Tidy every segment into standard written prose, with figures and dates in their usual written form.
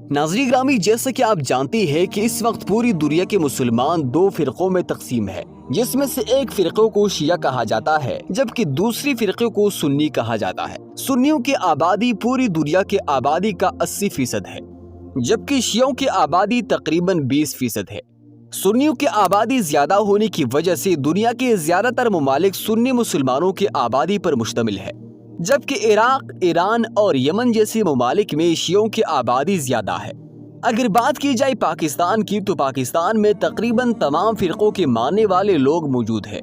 ناظرین گرامی، جیسا کہ آپ جانتی ہیں کہ اس وقت پوری دنیا کے مسلمان دو فرقوں میں تقسیم ہے، جس میں سے ایک فرقوں کو شیعہ کہا جاتا ہے جبکہ دوسری فرقوں کو سنی کہا جاتا ہے۔ سنیوں کی آبادی پوری دنیا کی آبادی کا 80% ہے جبکہ شیعوں کی آبادی تقریباً 20% ہے۔ سنیوں کی آبادی زیادہ ہونے کی وجہ سے دنیا کے زیادہ تر ممالک سنی مسلمانوں کی آبادی پر مشتمل ہے، جبکہ عراق، ایران اور یمن جیسے ممالک میں شیعوں کی آبادی زیادہ ہے۔ اگر بات کی جائے پاکستان کی تو پاکستان میں تقریباً تمام فرقوں کے ماننے والے لوگ موجود ہیں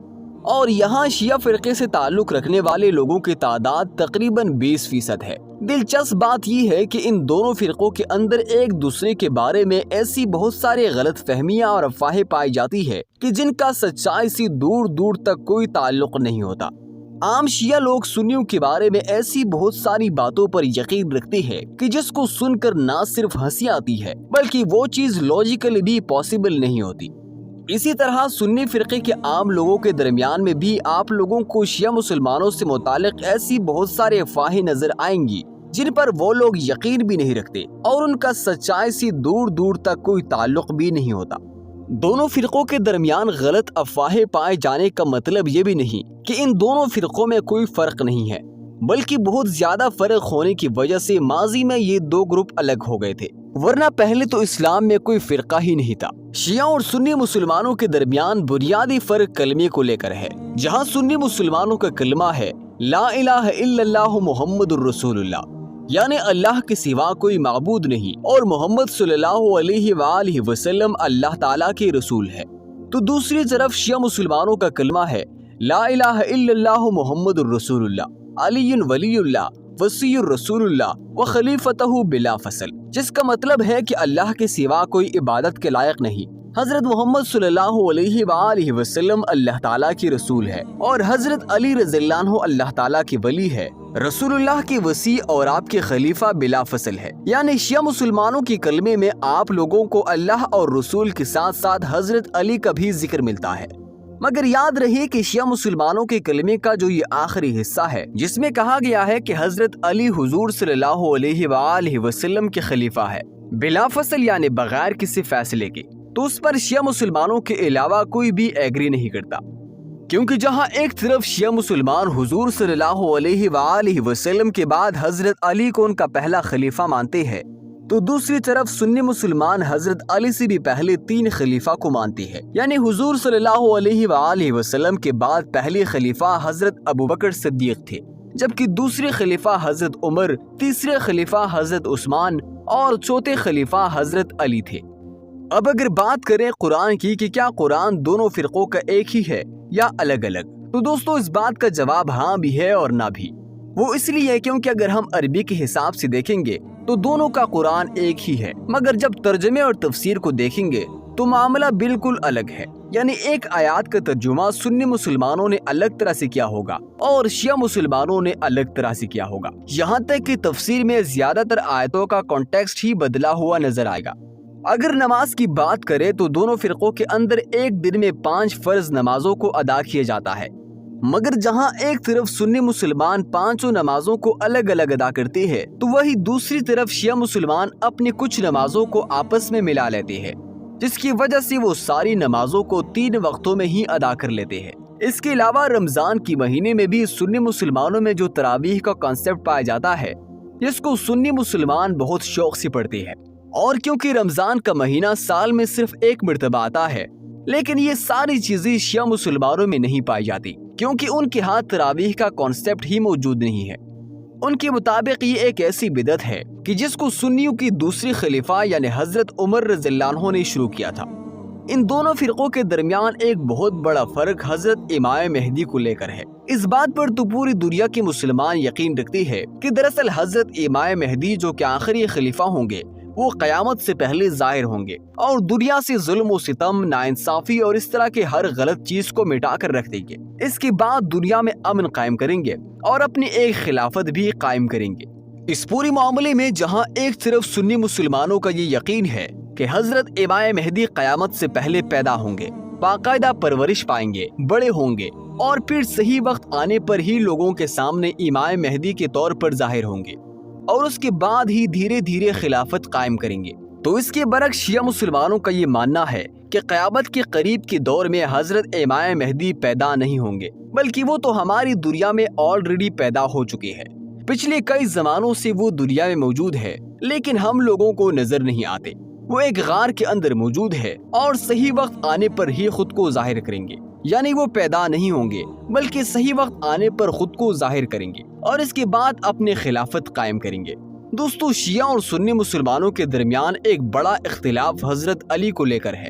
اور یہاں شیعہ فرقے سے تعلق رکھنے والے لوگوں کی تعداد تقریباً 20% ہے۔ دلچسپ بات یہ ہے کہ ان دونوں فرقوں کے اندر ایک دوسرے کے بارے میں ایسی بہت سارے غلط فہمیاں اور افواہیں پائی جاتی ہے کہ جن کا سچائی سے دور دور تک کوئی تعلق نہیں ہوتا۔ عام شیعہ لوگ سنیوں کے بارے میں ایسی بہت ساری باتوں پر یقین رکھتے ہیں کہ جس کو سن کر نہ صرف ہنسی آتی ہے بلکہ وہ چیز لاجیکلی بھی پاسبل نہیں ہوتی۔ اسی طرح سنی فرقے کے عام لوگوں کے درمیان میں بھی آپ لوگوں کو شیعہ مسلمانوں سے متعلق ایسی بہت سارے افواہیں نظر آئیں گی جن پر وہ لوگ یقین بھی نہیں رکھتے اور ان کا سچائی سے دور دور تک کوئی تعلق بھی نہیں ہوتا۔ دونوں فرقوں کے درمیان غلط افواہیں پائے جانے کا مطلب یہ بھی نہیں کہ ان دونوں فرقوں میں کوئی فرق نہیں ہے، بلکہ بہت زیادہ فرق ہونے کی وجہ سے ماضی میں یہ دو گروپ الگ ہو گئے تھے، ورنہ پہلے تو اسلام میں کوئی فرقہ ہی نہیں تھا۔ شیعہ اور سنی مسلمانوں کے درمیان بنیادی فرق کلمے کو لے کر ہے، جہاں سنی مسلمانوں کا کلمہ ہے لا الہ الا اللہ محمد الرسول اللہ، یعنی اللہ کے سوا کوئی معبود نہیں اور محمد صلی اللہ علیہ وآلہ وسلم اللہ تعالیٰ کے رسول ہے۔ تو دوسری طرف شیعہ مسلمانوں کا کلمہ ہے لا الہ الا اللہ محمد الرسول اللہ، علی ولی اللہ، وصی الرسول اللہ و خلیفتہ بلا فصل، جس کا مطلب ہے کہ اللہ کے سوا کوئی عبادت کے لائق نہیں، حضرت محمد صلی اللہ علیہ وآلہ وسلم اللہ تعالیٰ کی رسول ہے اور حضرت علی رضی اللہ عنہ اللہ تعالیٰ کی ولی ہے، رسول اللہ کی وصی اور آپ کے خلیفہ بلا فصل ہے۔ یعنی شیعہ مسلمانوں کے کلمے میں آپ لوگوں کو اللہ اور رسول کے ساتھ ساتھ حضرت علی کا بھی ذکر ملتا ہے، مگر یاد رہے کہ شیعہ مسلمانوں کے کلمے کا جو یہ آخری حصہ ہے جس میں کہا گیا ہے کہ حضرت علی حضور صلی اللہ علیہ وآلہ وسلم کے خلیفہ ہے بلا فصل، یعنی بغیر کسی فیصلے کے، تو اس پر شیعہ مسلمانوں کے علاوہ کوئی بھی ایگری نہیں کرتا، کیونکہ جہاں ایک طرف شیعہ مسلمان حضور صلی اللہ علیہ وآلہ وسلم کے بعد حضرت علی کو ان کا پہلا خلیفہ مانتے ہیں، تو دوسری طرف سنی مسلمان حضرت علی سے بھی پہلے 3 خلیفہ کو مانتے ہیں، یعنی حضور صلی اللہ علیہ وآلہ وسلم کے بعد پہلے خلیفہ حضرت ابوبکر صدیق تھے، جبکہ دوسرے خلیفہ حضرت عمر، تیسرے خلیفہ حضرت عثمان اور چوتھے خلیفہ حضرت علی تھے۔ اب اگر بات کریں قرآن کی کہ کیا قرآن دونوں فرقوں کا ایک ہی ہے یا الگ الگ، تو دوستو اس بات کا جواب ہاں بھی ہے اور نہ بھی۔ وہ اس لیے ہے کیونکہ اگر ہم عربی کے حساب سے دیکھیں گے تو دونوں کا قرآن ایک ہی ہے، مگر جب ترجمے اور تفسیر کو دیکھیں گے تو معاملہ بالکل الگ ہے، یعنی ایک آیات کا ترجمہ سنی مسلمانوں نے الگ طرح سے کیا ہوگا اور شیعہ مسلمانوں نے الگ طرح سے کیا ہوگا، یہاں تک کہ تفسیر میں زیادہ تر آیتوں کا کانٹیکسٹ ہی بدلا ہوا نظر آئے گا۔ اگر نماز کی بات کریں تو دونوں فرقوں کے اندر ایک دن میں 5 فرض نمازوں کو ادا کیا جاتا ہے، مگر جہاں ایک طرف سنی مسلمان 5 نمازوں کو الگ الگ ادا کرتے ہیں تو وہی دوسری طرف شیعہ مسلمان اپنی کچھ نمازوں کو آپس میں ملا لیتے ہیں، جس کی وجہ سے وہ ساری نمازوں کو 3 وقتوں میں ہی ادا کر لیتے ہیں۔ اس کے علاوہ رمضان کی مہینے میں بھی سنی مسلمانوں میں جو تراویح کا کانسیپٹ پایا جاتا ہے، جس کو سنی مسلمان بہت شوق سے پڑھتے ہیں، اور کیونکہ رمضان کا مہینہ سال میں صرف 1 مرتبہ آتا ہے، لیکن یہ ساری چیزیں شیعہ مسلمانوں میں نہیں پائی جاتی کیونکہ ان کے ہاتھ تراویح کا کانسیپٹ ہی موجود نہیں ہے۔ ان کے مطابق یہ ایک ایسی بدعت ہے کہ جس کو سنیوں کی دوسری خلیفہ یعنی حضرت عمر رضی اللہ عنہ نے شروع کیا تھا۔ ان دونوں فرقوں کے درمیان ایک بہت بڑا فرق حضرت امام مہدی کو لے کر ہے۔ اس بات پر تو پوری دنیا کے مسلمان یقین رکھتے ہیں کہ دراصل حضرت امام مہدی جو کہ آخری خلیفہ ہوں گے وہ قیامت سے پہلے ظاہر ہوں گے اور دنیا سے ظلم و ستم، ناانصافی اور اس طرح کے ہر غلط چیز کو مٹا کر رکھ دیں گے۔ اس کے بعد دنیا میں امن قائم کریں گے اور اپنی ایک خلافت بھی قائم کریں گے۔ اس پورے معاملے میں جہاں ایک طرف سنی مسلمانوں کا یہ یقین ہے کہ حضرت امام مہدی قیامت سے پہلے پیدا ہوں گے، باقاعدہ پرورش پائیں گے، بڑے ہوں گے اور پھر صحیح وقت آنے پر ہی لوگوں کے سامنے امام مہدی کے طور پر ظاہر ہوں گے، اور اس کے بعد ہی دھیرے دھیرے خلافت قائم کریں گے۔ تو اس کے برعکس شیعہ مسلمانوں کا یہ ماننا ہے کہ قیامت کے قریب کے دور میں حضرت امام مہدی پیدا نہیں ہوں گے، بلکہ وہ تو ہماری دنیا میں آلریڈی پیدا ہو چکے ہیں۔ پچھلے کئی زمانوں سے وہ دنیا میں موجود ہے، لیکن ہم لوگوں کو نظر نہیں آتے۔ وہ ایک غار کے اندر موجود ہے اور صحیح وقت آنے پر ہی خود کو ظاہر کریں گے، یعنی وہ پیدا نہیں ہوں گے بلکہ صحیح وقت آنے پر خود کو ظاہر کریں گے اور اس کے بعد اپنے خلافت قائم کریں گے۔ دوستو، شیعہ اور سنی مسلمانوں کے درمیان ایک بڑا اختلاف حضرت علی کو لے کر ہے۔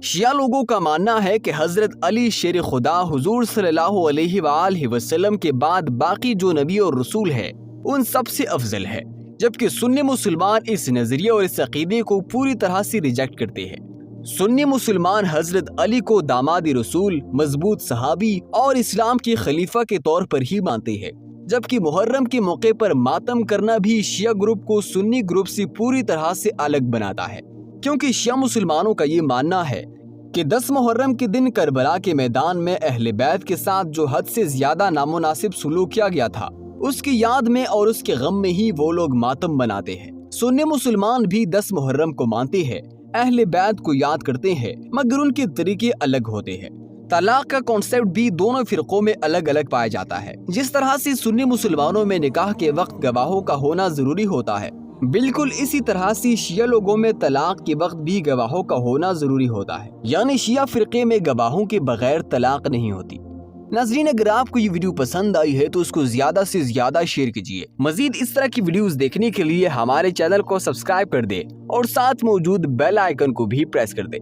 شیعہ لوگوں کا ماننا ہے کہ حضرت علی شیر خدا حضور صلی اللہ علیہ وآلہ وسلم کے بعد باقی جو نبی اور رسول ہے ان سب سے افضل ہے، جبکہ سنی مسلمان اس نظریے اور اس عقیدے کو پوری طرح سے ریجیکٹ کرتے ہیں۔ سنی مسلمان حضرت علی کو داماد رسول، مضبوط صحابی اور اسلام کے خلیفہ کے طور پر ہی مانتے ہیں، جبکہ محرم کے موقع پر ماتم کرنا بھی شیعہ گروپ کو سنی گروپ سے پوری طرح سے الگ بناتا ہے، کیونکہ شیعہ مسلمانوں کا یہ ماننا ہے کہ 10 محرم کے دن کربلا کے میدان میں اہل بیت کے ساتھ جو حد سے زیادہ نامناسب سلوک کیا گیا تھا، اس کی یاد میں اور اس کے غم میں ہی وہ لوگ ماتم مناتے ہیں۔ سنی مسلمان بھی 10 محرم کو مانتے ہیں، اہل بیت کو یاد کرتے ہیں، مگر ان کے طریقے الگ ہوتے ہیں۔ طلاق کا کانسیپٹ بھی دونوں فرقوں میں الگ الگ پایا جاتا ہے۔ جس طرح سے سنی مسلمانوں میں نکاح کے وقت گواہوں کا ہونا ضروری ہوتا ہے، بالکل اسی طرح سے شیعہ لوگوں میں طلاق کے وقت بھی گواہوں کا ہونا ضروری ہوتا ہے، یعنی شیعہ فرقے میں گواہوں کے بغیر طلاق نہیں ہوتی۔ ناظرین، اگر آپ کو یہ ویڈیو پسند آئی ہے تو اس کو زیادہ سے زیادہ شیئر کیجیے۔ مزید اس طرح کی ویڈیوز دیکھنے کے لیے ہمارے چینل کو سبسکرائب کر دیں اور ساتھ موجود بیل آئیکن کو بھی پریس کر دیں۔